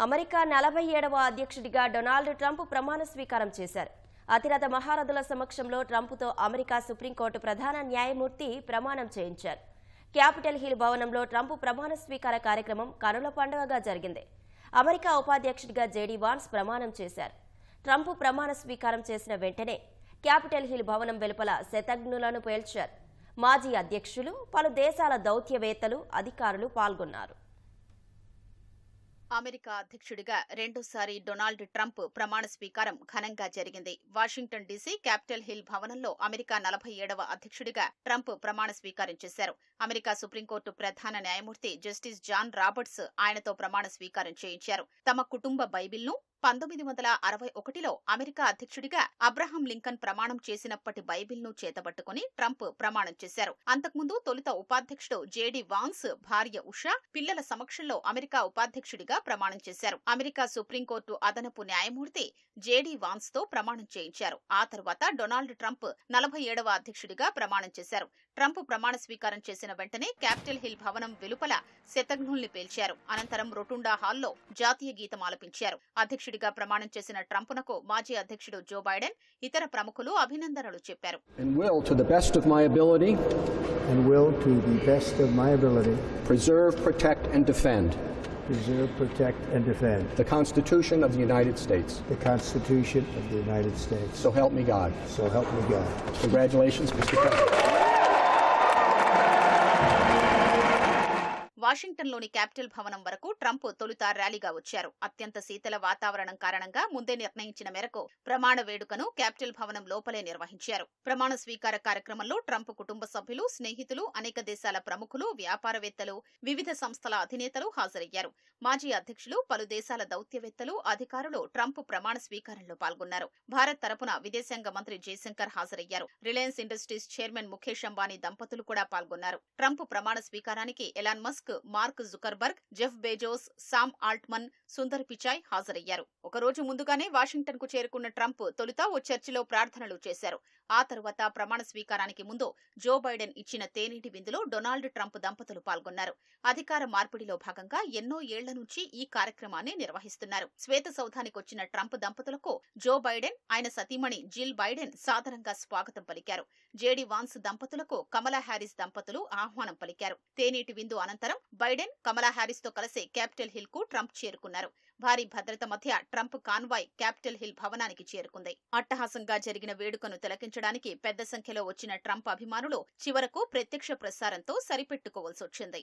America 47వ అధ్యక్షుడిగా Donald Trump ప్రమాణ స్వీకారం చేశారు. అతిరథ మహారథుల సమక్షంలో ట్రంప్తో అమెరికా సుప్రీంకోర్టు ప్రధాన న్యాయమూర్తి ప్రమాణం చేయించారు. క్యాపిటల్ హిల్ భవనంలో ట్రంప్ ప్రమాణ స్వీకార కార్యక్రమం కనుల పండుగగా జరిగింది. అమెరికా ఉపాధ్యక్షుడిగా జేడీ వాన్స్ ప్రమాణం చేశారు. ట్రంప్ ప్రమాణ స్వీకారం చేసిన వెంటనే క్యాపిటల్ హిల్ భవనం వెలుపల శతఘ్నులను పేల్చారు. మాజీ అధ్యక్షులు, పలు దేశాల దౌత్యవేత్తలు, అధికారులు పాల్గొన్నారు. అమెరికా అధ్యక్షుడిగా రెండోసారి డొనాల్డ్ ట్రంప్ ప్రమాణ స్వీకారం ఘనంగా జరిగింది. వాషింగ్టన్ డీసీ క్యాపిటల్ హిల్ భవనంలో అమెరికా 47వ అధ్యక్షుడిగా ట్రంప్ ప్రమాణ స్వీకారం చేశారు. అమెరికా సుప్రీంకోర్టు ప్రధాన న్యాయమూర్తి జస్టిస్ జాన్ రాబర్ట్స్ ఆయనతో ప్రమాణ స్వీకారం చేయించారు. తమ కుటుంబ బైబిల్ను 1961లో అమెరికా అధ్యక్షుడిగా అబ్రహాం లింకన్ ప్రమాణం చేసినప్పటి బైబిల్ను చేతబట్టుకుని ట్రంప్ ప్రమాణం చేశారు. అంతకుముందు తొలుత ఉపాధ్యక్షుడు జేడీ వాన్స్ భార్య ఉషా పిల్లల సమక్షంలో అమెరికా ఉపాధ్యక్షుడిగా ప్రమాణం చేశారు. అమెరికా సుప్రీంకోర్టు అదనపు న్యాయమూర్తి జేడీ వాన్స్ తో ప్రమాణం చేయించారు. ఆ తర్వాత డొనాల్డ్ ట్రంప్ 47వ అధ్యక్షుడిగా ప్రమాణం చేశారు. ట్రంప్ ప్రమాణ స్వీకారం చేసిన వెంటనే క్యాపిటల్ హిల్ భవనం వెలుపల శతఘ్నుల్ని పేల్చారు. అనంతరం రొటుండా హాల్లో జాతీయ గీతం ఆలపించారు. అధ్యక్షుడిగా ప్రమాణం చేసిన ట్రంప్నకు మాజీ అధ్యక్షుడు జో బైడెన్, ఇతర ప్రముఖులు అభినందనలు చెప్పారు. Preserve, protect, and defend the Constitution of the United States. The Constitution of the United States. So help me God. So help me God. Congratulations, Mr. President. వాషింగ్టన్లోని క్యాపిటల్ భవనం వరకు ట్రంప్ తొలుత ర్యాలీగా వచ్చారు. అత్యంత శీతల వాతావరణం కారణంగా ముందే నిర్ణయించిన మేరకు ప్రమాణ వేడుకను క్యాపిటల్ భవనం లోపలే నిర్వహించారు. ప్రమాణ స్వీకార కార్యక్రమంలో ట్రంప్ కుటుంబ సభ్యులు, స్నేహితులు, అనేక దేశాల ప్రముఖులు, వ్యాపారవేత్తలు, వివిధ సంస్థల అధినేతలు హాజరయ్యారు. మాజీ అధ్యక్షులు, పలు దేశాల దౌత్యవేత్తలు, అధికారులు ట్రంప్ ప్రమాణ స్వీకారంలో పాల్గొన్నారు. భారత్ తరపున విదేశాంగ మంత్రి జయశంకర్ హాజరయ్యారు. రిలయన్స్ ఇండస్ట్రీస్ చైర్మన్ ముఖేష్ అంబానీ దంపతులు కూడా పాల్గొన్నారు. ట్రంప్ ప్రమాణ స్వీకారానికి Elon Musk, Mark Zuckerberg, Jeff Bezos, Sam Altman, Sundar Pichai హాజరయ్యారు. ఒకరోజు ముందుగానే వాషింగ్టన్ కు చేరుకున్న ట్రంప్ తొలుత ఓ చర్చిలో ప్రార్థనలు చేశారు. ఆ తర్వాత ప్రమాణ స్వీకారానికి ముందు జో బైడెన్ ఇచ్చిన తేనీటి విందులో డొనాల్డ్ ట్రంప్ దంపతులు పాల్గొన్నారు. అధికార మార్పిడిలో భాగంగా ఎన్నో ఏళ్ల నుంచి ఈ కార్యక్రమాన్ని నిర్వహిస్తున్నారు. శ్వేత సౌధానికొచ్చిన ట్రంప్ దంపతులకు జో బైడెన్, ఆయన సతీమణి జిల్ బైడెన్ సాదరంగా స్వాగతం పలికారు. జేడీ వాన్స్ దంపతులకు కమలా హ్యారిస్ దంపతులు ఆహ్వానం పలికారు. తేనీటి విందు అనంతరం బైడెన్, కమలా హ్యారిస్ తో కలిసి క్యాపిటల్ హిల్ కు ట్రంప్ చేరుకున్నారు. భారీ భద్రత మధ్య ట్రంప్ కాన్వాయ్ క్యాపిటల్ హిల్ భవనానికి చేరుకుంది. అట్టహాసంగా జరిగిన వేడుకను తిలకించడానికి పెద్ద సంఖ్యలో వచ్చిన ట్రంప్ అభిమానులు చివరకు ప్రత్యక్ష ప్రసారంతో సరిపెట్టుకోవాల్సొచ్చింది.